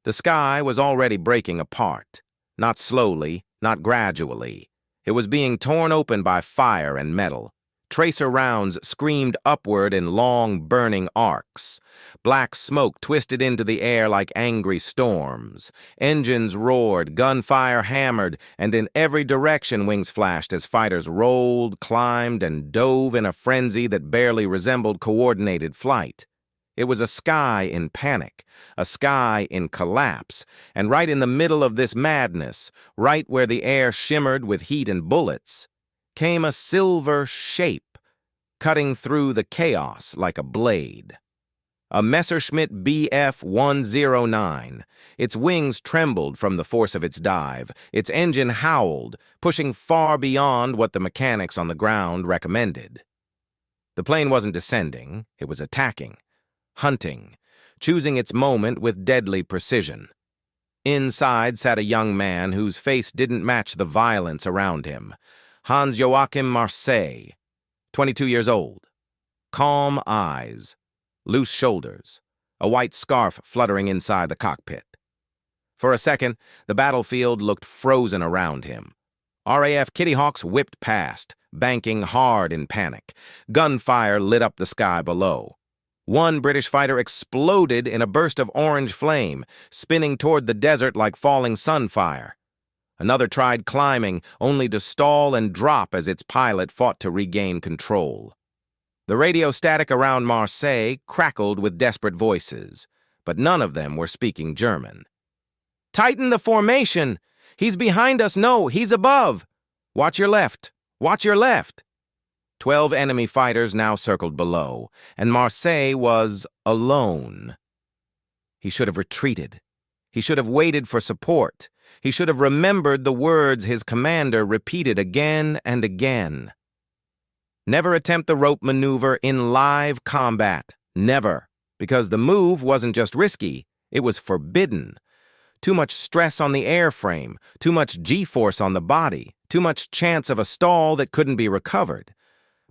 The sky was already breaking apart. Not slowly, not gradually. It was being torn open by fire and metal. Tracer rounds screamed upward in long, burning arcs. Black smoke twisted into the air like angry storms. Engines roared, gunfire hammered, and in every direction wings flashed as fighters rolled, climbed, and dove in a frenzy that barely resembled coordinated flight. It was a sky in panic, a sky in collapse, and right in the middle of this madness, right where the air shimmered with heat and bullets, came a silver shape, cutting through the chaos like a blade. A Messerschmitt Bf-109. Its wings trembled from the force of its dive. Its engine howled, pushing far beyond what the mechanics on the ground recommended. The plane wasn't descending, it was attacking. Hunting, choosing its moment with deadly precision. Inside sat a young man whose face didn't match the violence around him. Hans-Joachim Marseille, 22 years old. Calm eyes, loose shoulders, a white scarf fluttering inside the cockpit. For a second, the battlefield looked frozen around him. RAF Kitty Hawks whipped past, banking hard in panic. Gunfire lit up the sky below. One British fighter exploded in a burst of orange flame, spinning toward the desert like falling sunfire. Another tried climbing, only to stall and drop as its pilot fought to regain control. The radio static around Marseille crackled with desperate voices, but none of them were speaking German. "Tighten the formation! He's behind us! No, he's above! Watch your left! Watch your left!" 12 enemy fighters now circled below, and Marseille was alone. He should have retreated. He should have waited for support. He should have remembered the words his commander repeated again and again. Never attempt the rope maneuver in live combat. Never. Because the move wasn't just risky, it was forbidden. Too much stress on the airframe, too much G-force on the body, too much chance of a stall that couldn't be recovered.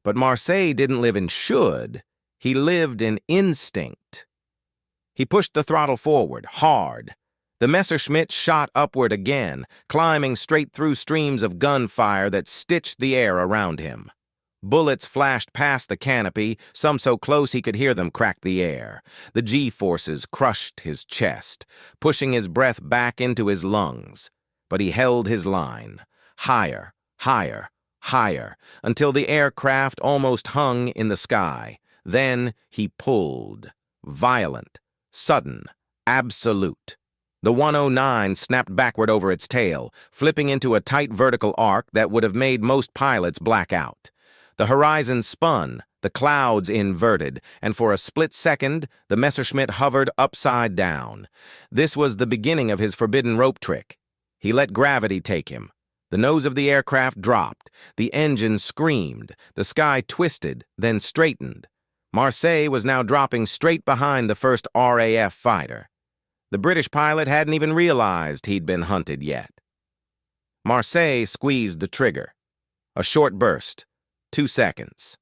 But Marseille didn't live in should, he lived in instinct. He pushed the throttle forward, hard. The Messerschmitt shot upward again, climbing straight through streams of gunfire that stitched the air around him. Bullets flashed past the canopy, some so close he could hear them crack the air. The G-forces crushed his chest, pushing his breath back into his lungs. But he held his line. Higher, higher, higher, until the aircraft almost hung in the sky. Then he pulled. Violent, sudden, absolute. The 109 snapped backward over its tail, flipping into a tight vertical arc that would have made most pilots black out. The horizon spun, the clouds inverted, and for a split second, the Messerschmitt hovered upside down. This was the beginning of his forbidden rope trick. He let gravity take him. The nose of the aircraft dropped. The engine screamed. The sky twisted, then straightened. Marseille was now dropping straight behind the first RAF fighter. The British pilot hadn't even realized he'd been hunted yet. Marseille squeezed the trigger. A short burst. 2 seconds.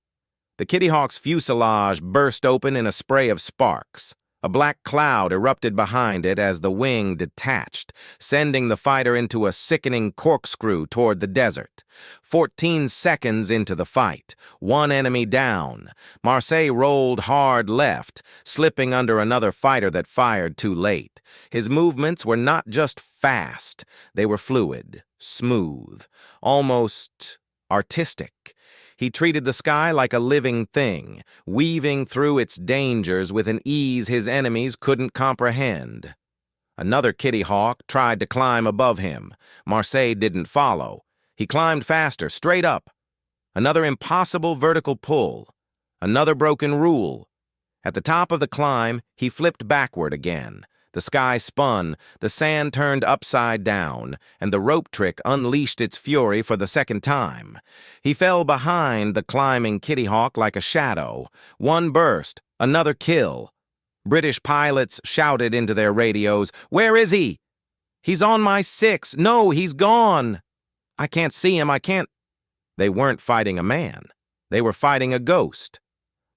The Kitty Hawk's fuselage burst open in a spray of sparks. A black cloud erupted behind it as the wing detached, sending the fighter into a sickening corkscrew toward the desert. 14 seconds into the fight, one enemy down. Marseille rolled hard left, slipping under another fighter that fired too late. His movements were not just fast, they were fluid, smooth, almost artistic. He treated the sky like a living thing, weaving through its dangers with an ease his enemies couldn't comprehend. Another Kitty Hawk tried to climb above him. Marseille didn't follow. He climbed faster, straight up. Another impossible vertical pull. Another broken rule. At the top of the climb, he flipped backward again. The sky spun, the sand turned upside down, and the rope trick unleashed its fury for the second time. He fell behind the climbing Kitty Hawk like a shadow. One burst, another kill. British pilots shouted into their radios, "Where is he?" "He's on my 6. No, he's gone." "I can't see him, I can't." They weren't fighting a man. They were fighting a ghost.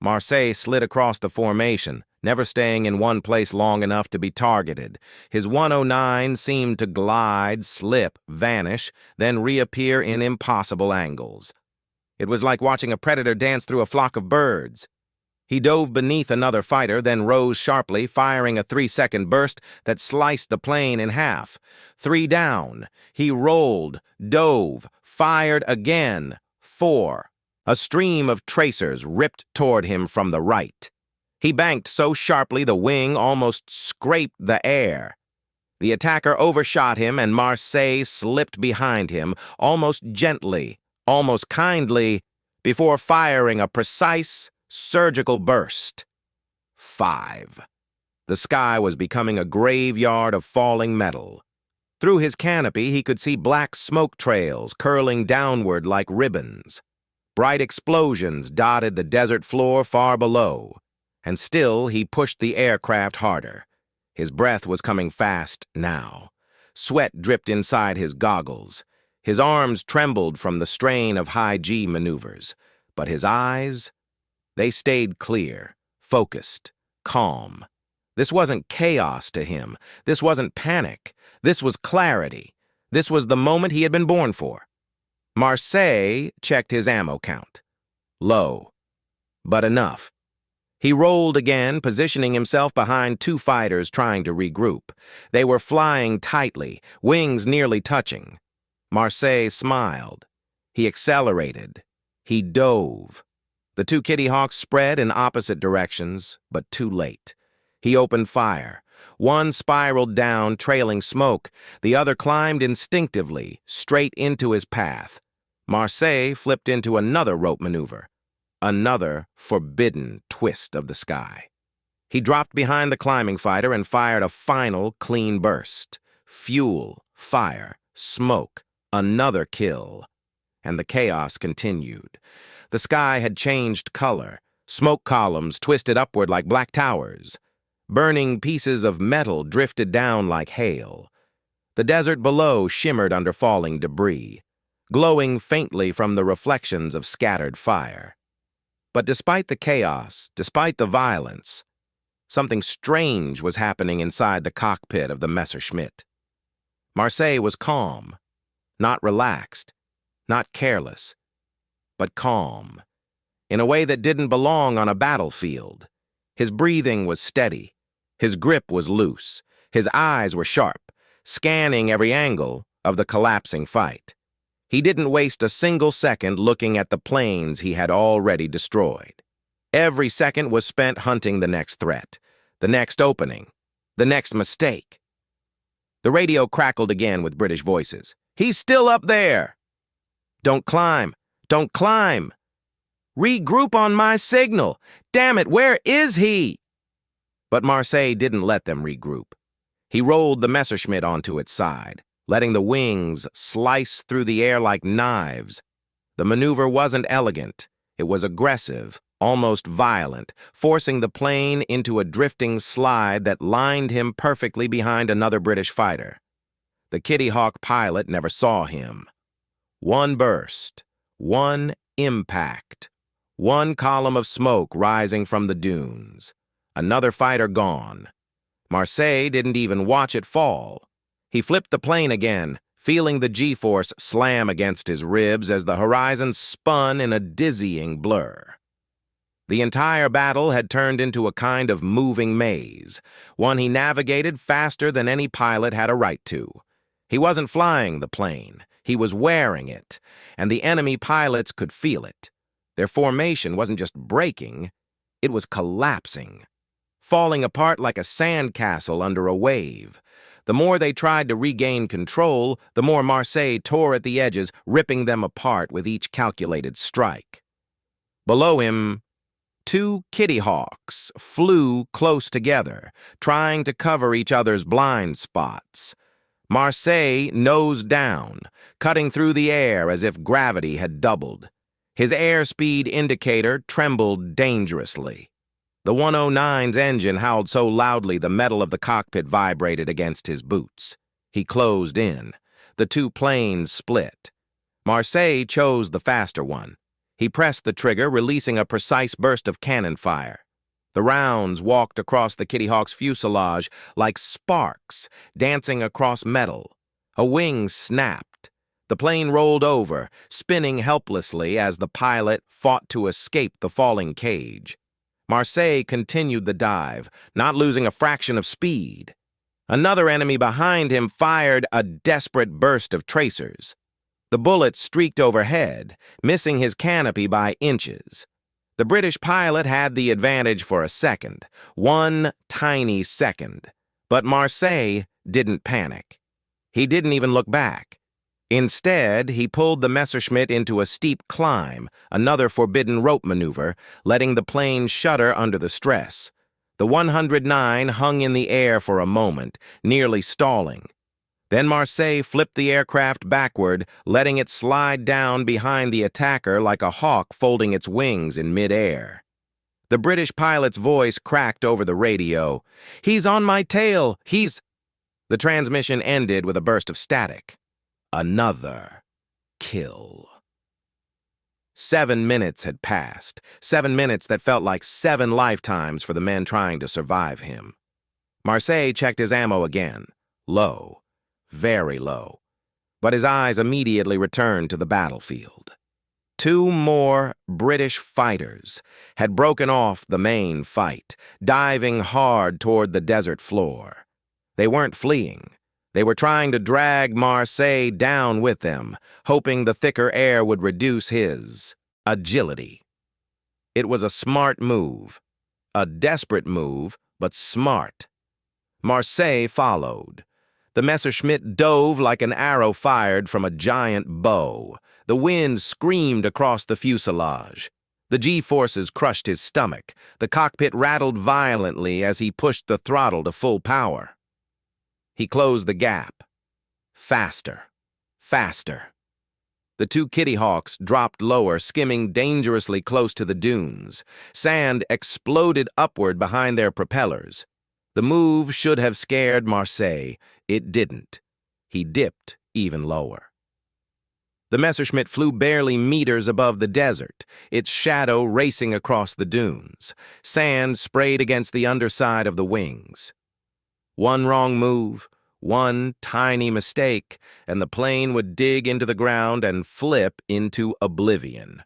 Marseille slid across the formation, never staying in one place long enough to be targeted. His 109 seemed to glide, slip, vanish, then reappear in impossible angles. It was like watching a predator dance through a flock of birds. He dove beneath another fighter, then rose sharply, firing a 3-second burst that sliced the plane in half. 3 down. He rolled, dove, fired again. 4. A stream of tracers ripped toward him from the right. He banked so sharply the wing almost scraped the air. The attacker overshot him, and Marseille slipped behind him, almost gently, almost kindly, before firing a precise, surgical burst. 5. The sky was becoming a graveyard of falling metal. Through his canopy, he could see black smoke trails curling downward like ribbons. Bright explosions dotted the desert floor far below, and still he pushed the aircraft harder. His breath was coming fast now. Sweat dripped inside his goggles. His arms trembled from the strain of high-G maneuvers, but his eyes, they stayed clear, focused, calm. This wasn't chaos to him. This wasn't panic. This was clarity. This was the moment he had been born for. Marseille checked his ammo count. Low, but enough. He rolled again, positioning himself behind 2 fighters trying to regroup. They were flying tightly, wings nearly touching. Marseille smiled. He accelerated. He dove. The 2 Kitty Hawks spread in opposite directions, but too late. He opened fire. One spiraled down, trailing smoke. The other climbed instinctively, straight into his path. Marseille flipped into another rope maneuver. Another forbidden twist of the sky. He dropped behind the climbing fighter and fired a final clean burst. Fuel, fire, smoke, another kill. And the chaos continued. The sky had changed color. Smoke columns twisted upward like black towers. Burning pieces of metal drifted down like hail. The desert below shimmered under falling debris, glowing faintly from the reflections of scattered fire. But despite the chaos, despite the violence, something strange was happening inside the cockpit of the Messerschmitt. Marseille was calm, not relaxed, not careless, but calm, in a way that didn't belong on a battlefield. His breathing was steady. His grip was loose. His eyes were sharp, scanning every angle of the collapsing fight. He didn't waste a single second looking at the planes he had already destroyed. Every second was spent hunting the next threat, the next opening, the next mistake. The radio crackled again with British voices. "He's still up there!" "Don't climb! Don't climb! Regroup on my signal! Damn it, where is he?" But Marseille didn't let them regroup. He rolled the Messerschmitt onto its side, letting the wings slice through the air like knives. The maneuver wasn't elegant. It was aggressive, almost violent, forcing the plane into a drifting slide that lined him perfectly behind another British fighter. The Kitty Hawk pilot never saw him. One burst, one impact, one column of smoke rising from the dunes. Another fighter gone. Marseille didn't even watch it fall. He flipped the plane again, feeling the G-force slam against his ribs as the horizon spun in a dizzying blur. The entire battle had turned into a kind of moving maze, one he navigated faster than any pilot had a right to. He wasn't flying the plane. He was wearing it, and the enemy pilots could feel it. Their formation wasn't just breaking, it was collapsing, falling apart like a sandcastle under a wave. The more they tried to regain control, the more Marseille tore at the edges, ripping them apart with each calculated strike. Below him, 2 Kitty Hawks flew close together, trying to cover each other's blind spots. Marseille nosed down, cutting through the air as if gravity had doubled. His airspeed indicator trembled dangerously. The 109's engine howled so loudly the metal of the cockpit vibrated against his boots. He closed in. The 2 planes split. Marseille chose the faster one. He pressed the trigger, releasing a precise burst of cannon fire. The rounds walked across the Kitty Hawk's fuselage like sparks dancing across metal. A wing snapped. The plane rolled over, spinning helplessly as the pilot fought to escape the falling cage. Marseille continued the dive, not losing a fraction of speed. Another enemy behind him fired a desperate burst of tracers. The bullets streaked overhead, missing his canopy by inches. The British pilot had the advantage for a second, one tiny second. But Marseille didn't panic. He didn't even look back. Instead, he pulled the Messerschmitt into a steep climb, another forbidden rope maneuver, letting the plane shudder under the stress. The 109 hung in the air for a moment, nearly stalling. Then Marseille flipped the aircraft backward, letting it slide down behind the attacker like a hawk folding its wings in midair. The British pilot's voice cracked over the radio. "He's on my tail! He's—" The transmission ended with a burst of static. Another kill. 7 minutes had passed, 7 minutes that felt like 7 lifetimes for the men trying to survive him. Marseille checked his ammo again. Low. Very low. But his eyes immediately returned to the battlefield. 2 more British fighters had broken off the main fight, diving hard toward the desert floor. They weren't fleeing. They were trying to drag Marseille down with them, hoping the thicker air would reduce his agility. It was a smart move. A desperate move, but smart. Marseille followed. The Messerschmitt dove like an arrow fired from a giant bow. The wind screamed across the fuselage. The G-forces crushed his stomach. The cockpit rattled violently as he pushed the throttle to full power. He closed the gap. Faster. Faster. The 2 Kitty Hawks dropped lower, skimming dangerously close to the dunes. Sand exploded upward behind their propellers. The move should have scared Marseille. It didn't. He dipped even lower. The Messerschmitt flew barely meters above the desert, its shadow racing across the dunes. Sand sprayed against the underside of the wings. One wrong move, one tiny mistake, and the plane would dig into the ground and flip into oblivion.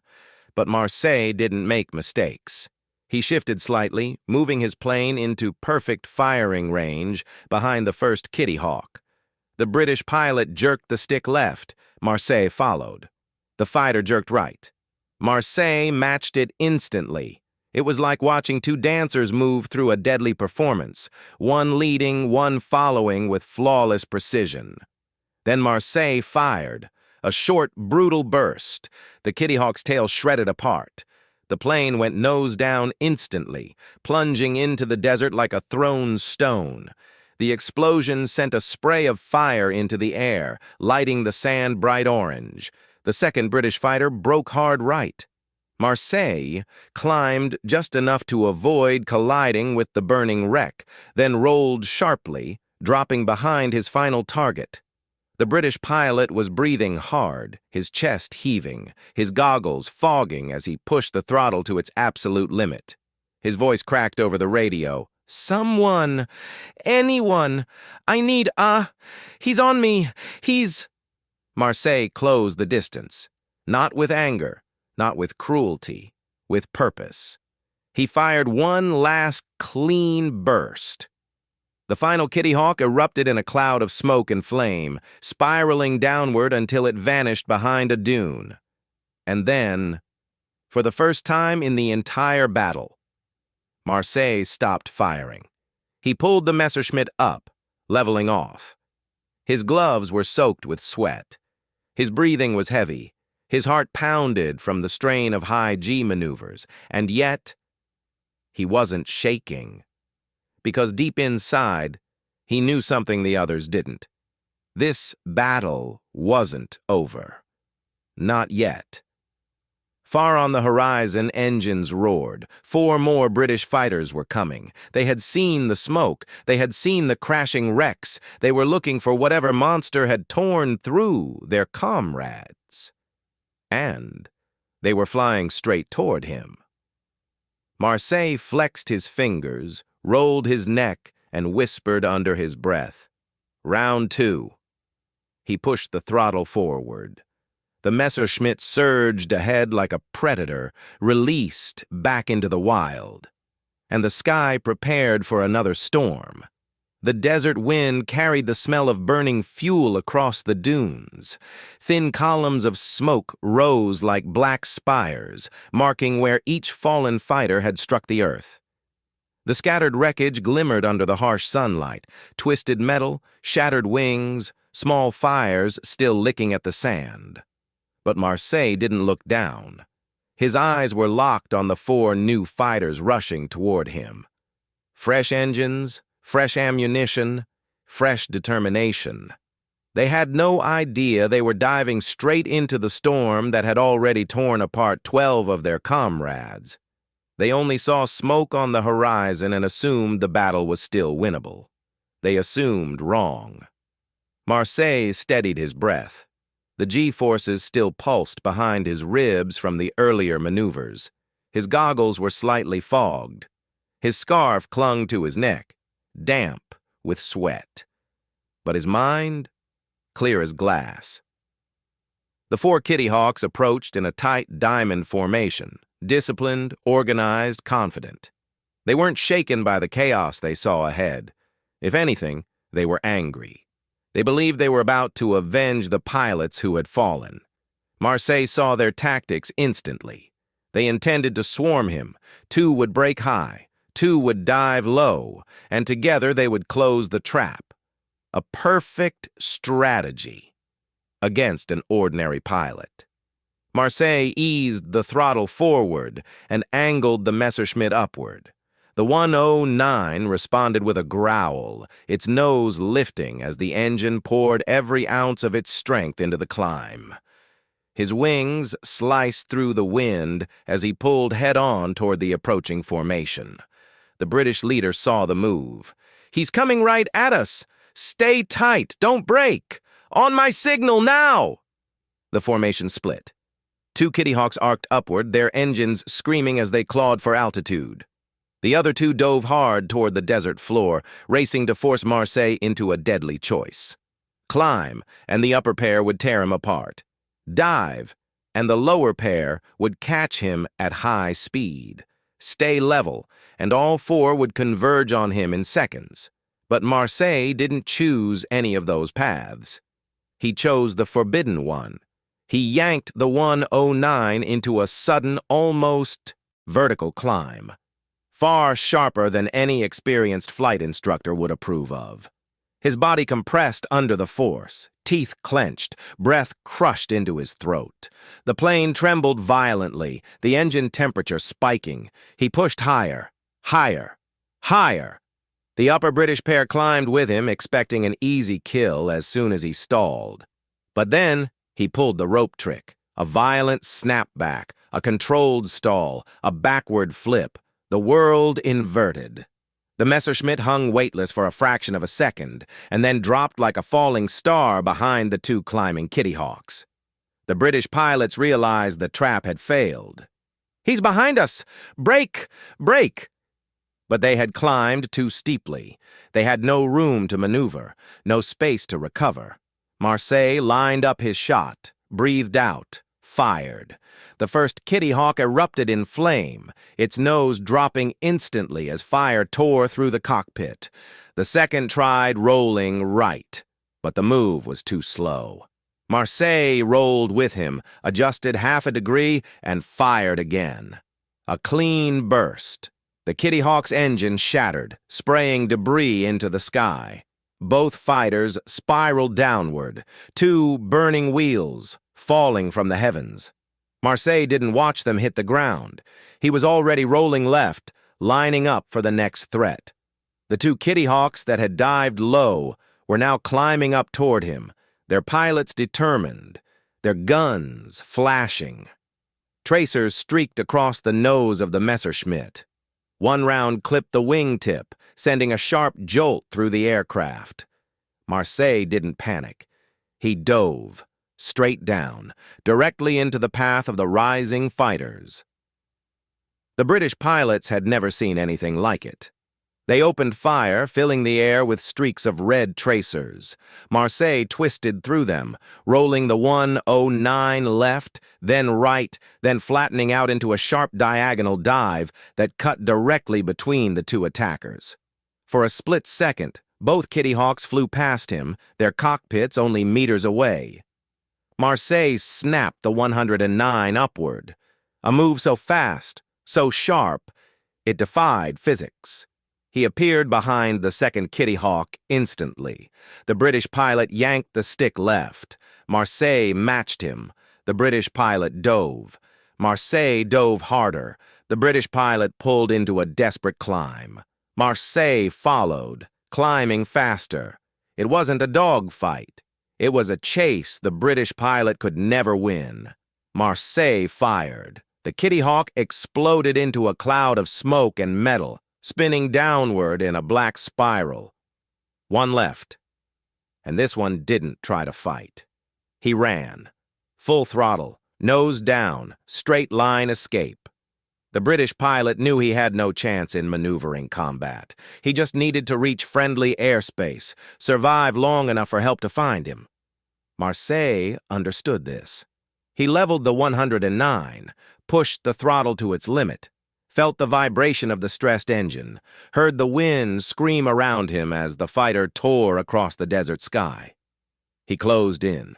But Marseille didn't make mistakes. He shifted slightly, moving his plane into perfect firing range behind the first Kitty Hawk. The British pilot jerked the stick left. Marseille followed. The fighter jerked right. Marseille matched it instantly. It was like watching 2 dancers move through a deadly performance, one leading, one following with flawless precision. Then Marseille fired. A short, brutal burst. The Kitty Hawk's tail shredded apart. The plane went nose down instantly, plunging into the desert like a thrown stone. The explosion sent a spray of fire into the air, lighting the sand bright orange. The second British fighter broke hard right. Marseille climbed just enough to avoid colliding with the burning wreck, then rolled sharply, dropping behind his final target. The British pilot was breathing hard, his chest heaving, his goggles fogging as he pushed the throttle to its absolute limit. His voice cracked over the radio. "Someone! Anyone! I need, he's on me! He's—" Marseille closed the distance. Not with anger, not with cruelty, with purpose. He fired one last clean burst. The final Kitty Hawk erupted in a cloud of smoke and flame, spiraling downward until it vanished behind a dune. And then, for the first time in the entire battle, Marseille stopped firing. He pulled the Messerschmitt up, leveling off. His gloves were soaked with sweat. His breathing was heavy. His heart pounded from the strain of high G maneuvers, and yet he wasn't shaking. Because deep inside, he knew something the others didn't. This battle wasn't over. Not yet. Far on the horizon, engines roared. 4 more British fighters were coming. They had seen the smoke. They had seen the crashing wrecks. They were looking for whatever monster had torn through their comrades. And they were flying straight toward him. Marseille flexed his fingers, rolled his neck, and whispered under his breath. Round 2. He pushed the throttle forward. The Messerschmitt surged ahead like a predator, released back into the wild. And the sky prepared for another storm. The desert wind carried the smell of burning fuel across the dunes. Thin columns of smoke rose like black spires, marking where each fallen fighter had struck the earth. The scattered wreckage glimmered under the harsh sunlight, twisted metal, shattered wings, small fires still licking at the sand. But Marseille didn't look down. His eyes were locked on the 4 new fighters rushing toward him. Fresh engines, fresh ammunition, fresh determination. They had no idea they were diving straight into the storm that had already torn apart 12 of their comrades. They only saw smoke on the horizon and assumed the battle was still winnable. They assumed wrong. Marseille steadied his breath. The G-forces still pulsed behind his ribs from the earlier maneuvers. His goggles were slightly fogged. His scarf clung to his neck, damp with sweat. But his mind, clear as glass. The 4 Kitty Hawks approached in a tight diamond formation, disciplined, organized, confident. They weren't shaken by the chaos they saw ahead. If anything, they were angry. They believed they were about to avenge the pilots who had fallen. Marseille saw their tactics instantly. They intended to swarm him. 2 would break high, 2 would dive low, and together they would close the trap. A perfect strategy against an ordinary pilot. Marseille eased the throttle forward and angled the Messerschmitt upward. The 109 responded with a growl, its nose lifting as the engine poured every ounce of its strength into the climb. His wings sliced through the wind as he pulled head-on toward the approaching formation. The British leader saw the move. "He's coming right at us! Stay tight! Don't break! On my signal now!" The formation split. 2 Kitty Hawks arced upward, their engines screaming as they clawed for altitude. The other 2 dove hard toward the desert floor, racing to force Marseille into a deadly choice. Climb, and the upper pair would tear him apart. Dive, and the lower pair would catch him at high speed. Stay level, and all 4 would converge on him in seconds. But Marseille didn't choose any of those paths. He chose the forbidden one. He yanked the 109 into a sudden, almost vertical climb, far sharper than any experienced flight instructor would approve of. His body compressed under the force, teeth clenched, breath crushed into his throat. The plane trembled violently, the engine temperature spiking. He pushed higher, higher, higher. The upper British pair climbed with him, expecting an easy kill as soon as he stalled. But then he pulled the rope trick, a violent snapback, a controlled stall, a backward flip. The world inverted. The Messerschmitt hung weightless for a fraction of a second, and then dropped like a falling star behind the 2 climbing Kitty Hawks. The British pilots realized the trap had failed. "He's behind us! Brake! Brake!" But they had climbed too steeply. They had no room to maneuver, no space to recover. Marseille lined up his shot, breathed out, fired. The first Kitty Hawk erupted in flame, its nose dropping instantly as fire tore through the cockpit. The second tried rolling right, but the move was too slow. Marseille rolled with him, adjusted half a degree, and fired again. A clean burst. The Kitty Hawk's engine shattered, spraying debris into the sky. Both fighters spiraled downward, 2 burning wheels falling from the heavens. Marseille didn't watch them hit the ground. He was already rolling left, lining up for the next threat. The 2 Kitty Hawks that had dived low were now climbing up toward him, their pilots determined, their guns flashing. Tracers streaked across the nose of the Messerschmitt. 1 round clipped the wingtip, sending a sharp jolt through the aircraft. Marseille didn't panic. He dove, straight down, directly into the path of the rising fighters. The British pilots had never seen anything like it. They opened fire, filling the air with streaks of red tracers. Marseille twisted through them, rolling the 109 left, then right, then flattening out into a sharp diagonal dive that cut directly between the two attackers. For a split second, both Kitty Hawks flew past him, their cockpits only meters away. Marseille snapped the 109 upward. A move so fast, so sharp, it defied physics. He appeared behind the second Kitty Hawk instantly. The British pilot yanked the stick left. Marseille matched him. The British pilot dove. Marseille dove harder. The British pilot pulled into a desperate climb. Marseille followed, climbing faster. It wasn't a dogfight. It was a chase the British pilot could never win. Marseille fired. The Kitty Hawk exploded into a cloud of smoke and metal, spinning downward in a black spiral. One left, and this one didn't try to fight. He ran, full throttle, nose down, straight line escape. The British pilot knew he had no chance in maneuvering combat. He just needed to reach friendly airspace, survive long enough for help to find him. Marseille understood this. He leveled the 109, pushed the throttle to its limit, felt the vibration of the stressed engine, heard the wind scream around him as the fighter tore across the desert sky. He closed in.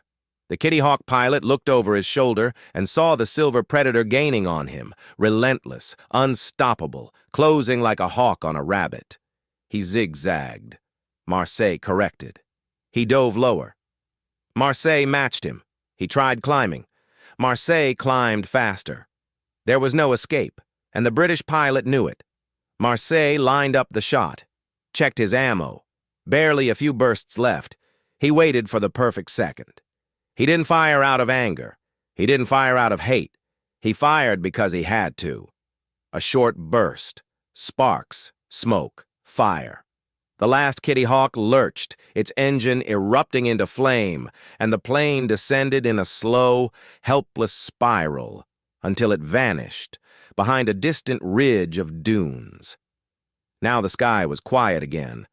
The Kitty Hawk pilot looked over his shoulder and saw the Silver Predator gaining on him, relentless, unstoppable, closing like a hawk on a rabbit. He zigzagged. Marseille corrected. He dove lower. Marseille matched him. He tried climbing. Marseille climbed faster. There was no escape, and the British pilot knew it. Marseille lined up the shot, checked his ammo. Barely a few bursts left. He waited for the perfect second. He didn't fire out of anger. He didn't fire out of hate. He fired because he had to. A short burst. Sparks, smoke, fire. The last Kitty Hawk lurched, its engine erupting into flame, and the plane descended in a slow, helpless spiral until it vanished behind a distant ridge of dunes. Now the sky was quiet again.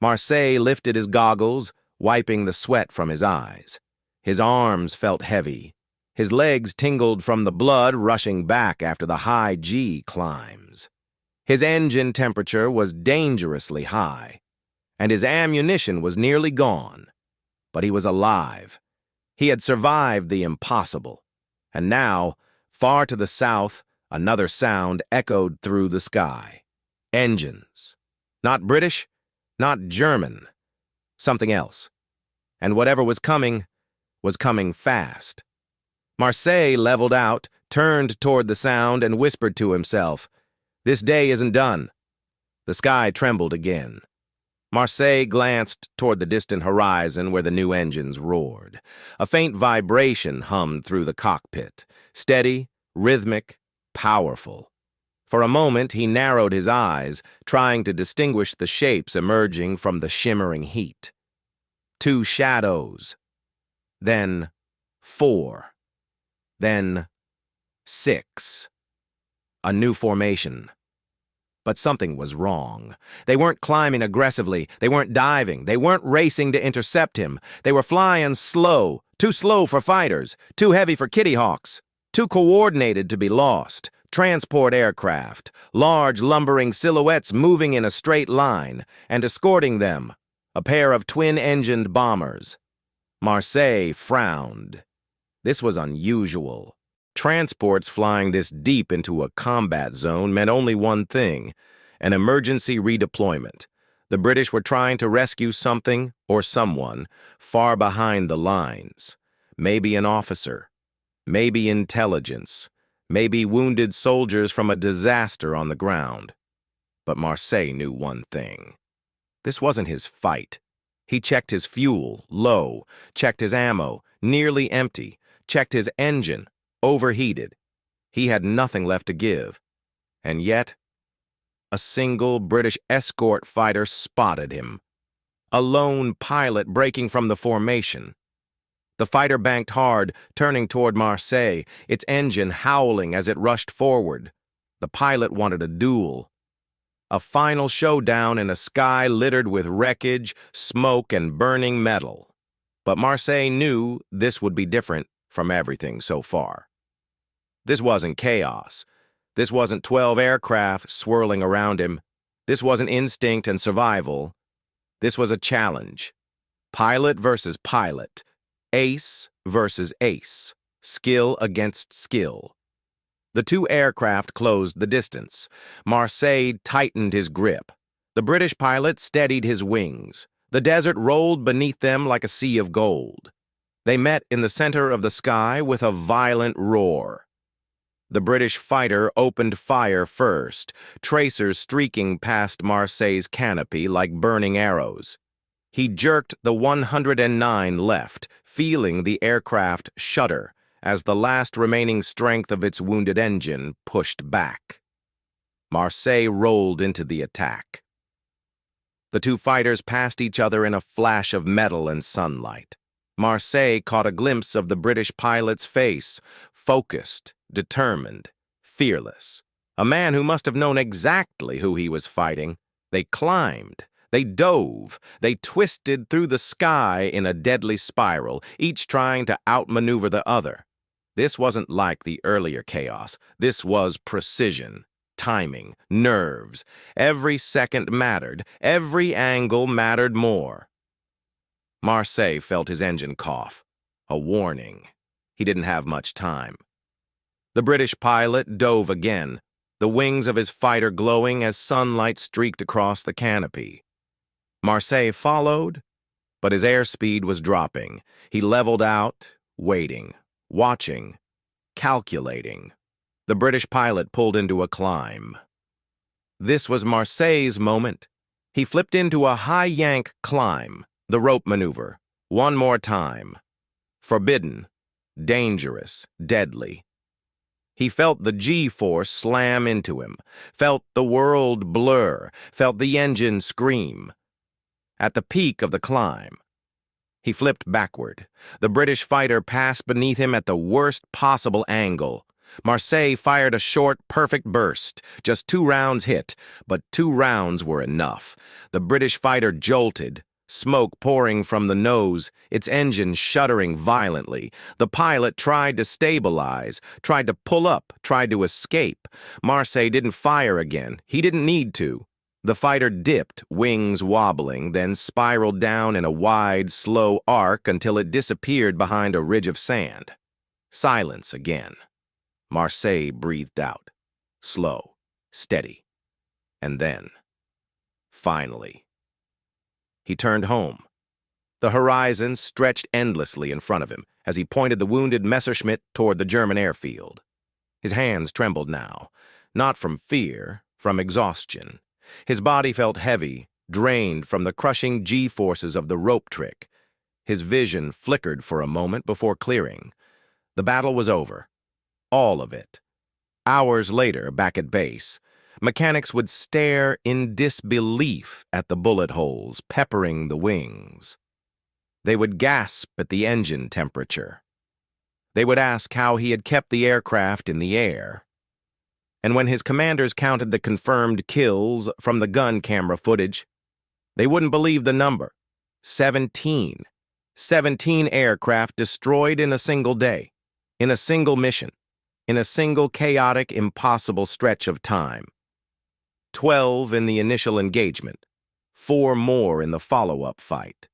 Marseille lifted his goggles, wiping the sweat from his eyes. His arms felt heavy. His legs tingled from the blood rushing back after the high G climbs. His engine temperature was dangerously high, and his ammunition was nearly gone. But he was alive. He had survived the impossible. And now, far to the south, another sound echoed through the sky. Engines. Not British, not German. Something else. And whatever was coming fast. Marseille leveled out, turned toward the sound, and whispered to himself, "This day isn't done." The sky trembled again. Marseille glanced toward the distant horizon where the new engines roared. A faint vibration hummed through the cockpit, steady, rhythmic, powerful. For a moment, he narrowed his eyes, trying to distinguish the shapes emerging from the shimmering heat. 2 shadows. Then 4. Then 6. A new formation. But something was wrong. They weren't climbing aggressively. They weren't diving. They weren't racing to intercept him. They were flying slow, too slow for fighters, too heavy for Kitty Hawks, too coordinated to be lost. Transport aircraft, large lumbering silhouettes moving in a straight line, and escorting them, a pair of twin-engined bombers. Marseille frowned. This was unusual. Transports flying this deep into a combat zone meant only one thing: an emergency redeployment. The British were trying to rescue something or someone far behind the lines. Maybe an officer, maybe intelligence, maybe wounded soldiers from a disaster on the ground. But Marseille knew one thing. This wasn't his fight. He checked his fuel, low, checked his ammo, nearly empty, checked his engine, overheated. He had nothing left to give. And yet, a single British escort fighter spotted him. A lone pilot breaking from the formation. The fighter banked hard, turning toward Marseille, its engine howling as it rushed forward. The pilot wanted a duel. A final showdown in a sky littered with wreckage, smoke, and burning metal. But Marseille knew this would be different from everything so far. This wasn't chaos. This wasn't 12 aircraft swirling around him. This wasn't instinct and survival. This was a challenge. Pilot versus pilot. Ace versus ace. Skill against skill. The two aircraft closed the distance. Marseille tightened his grip. The British pilot steadied his wings. The desert rolled beneath them like a sea of gold. They met in the center of the sky with a violent roar. The British fighter opened fire first, tracers streaking past Marseille's canopy like burning arrows. He jerked the 109 left, feeling the aircraft shudder as the last remaining strength of its wounded engine pushed back. Marseille rolled into the attack. The two fighters passed each other in a flash of metal and sunlight. Marseille caught a glimpse of the British pilot's face, focused, determined, fearless. A man who must have known exactly who he was fighting. They climbed, they dove, they twisted through the sky in a deadly spiral, each trying to outmaneuver the other. This wasn't like the earlier chaos. This was precision, timing, nerves. Every second mattered. Every angle mattered more. Marseille felt his engine cough. A warning. He didn't have much time. The British pilot dove again, the wings of his fighter glowing as sunlight streaked across the canopy. Marseille followed, but his airspeed was dropping. He leveled out, waiting, watching, calculating. The British pilot pulled into a climb. This was Marseille's moment. He flipped into a high yank climb, the rope maneuver, one more time. Forbidden, dangerous, deadly. He felt the G-force slam into him, felt the world blur, felt the engine scream. At the peak of the climb, he flipped backward. The British fighter passed beneath him at the worst possible angle. Marseille fired a short, perfect burst. Just 2 rounds hit, but 2 rounds were enough. The British fighter jolted, smoke pouring from the nose, its engine shuddering violently. The pilot tried to stabilize, tried to pull up, tried to escape. Marseille didn't fire again. He didn't need to. The fighter dipped, wings wobbling, then spiraled down in a wide, slow arc until it disappeared behind a ridge of sand. Silence again. Marseille breathed out. Slow, steady. And then, finally, he turned home. The horizon stretched endlessly in front of him as he pointed the wounded Messerschmitt toward the German airfield. His hands trembled now, not from fear, from exhaustion. His body felt heavy, drained from the crushing G-forces of the rope trick. His vision flickered for a moment before clearing. The battle was over. All of it. Hours later, back at base, mechanics would stare in disbelief at the bullet holes peppering the wings. They would gasp at the engine temperature. They would ask how he had kept the aircraft in the air. And when his commanders counted the confirmed kills from the gun camera footage, they wouldn't believe the number. 17. 17 aircraft destroyed in a single day, in a single mission, in a single chaotic, impossible stretch of time. 12 in the initial engagement, 4 more in the follow-up fight.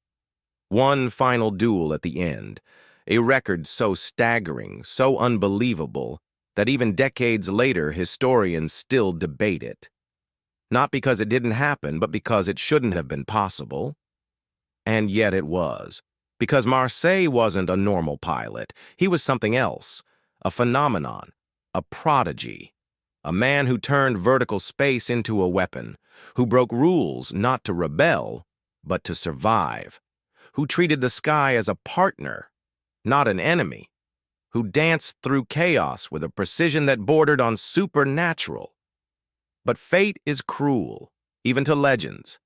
One final duel at the end, a record so staggering, so unbelievable, that even decades later historians still debate it. Not because it didn't happen, but because it shouldn't have been possible. And yet it was. Because Marseille wasn't a normal pilot. He was something else. A phenomenon. A prodigy. A man who turned vertical space into a weapon. Who broke rules not to rebel, but to survive. Who treated the sky as a partner, not an enemy. Who danced through chaos with a precision that bordered on supernatural. But fate is cruel, even to legends.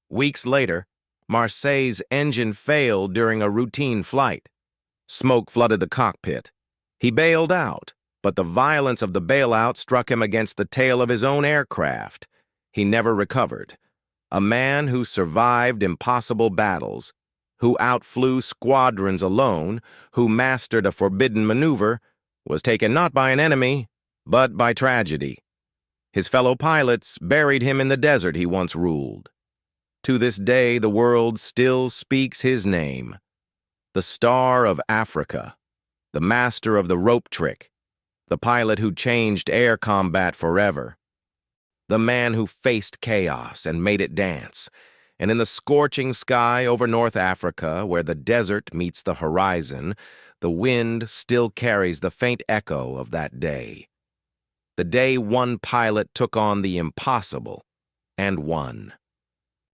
Weeks later, Marseille's engine failed during a routine flight. Smoke flooded the cockpit. He bailed out, but the violence of the bailout struck him against the tail of his own aircraft. He never recovered. A man who survived impossible battles, who outflew squadrons alone, who mastered a forbidden maneuver, was taken not by an enemy, but by tragedy. His fellow pilots buried him in the desert he once ruled. To this day, the world still speaks his name. The Star of Africa, the master of the rope trick, the pilot who changed air combat forever, the man who faced chaos and made it dance, and in the scorching sky over North Africa, where the desert meets the horizon, the wind still carries the faint echo of that day. The day one pilot took on the impossible and won.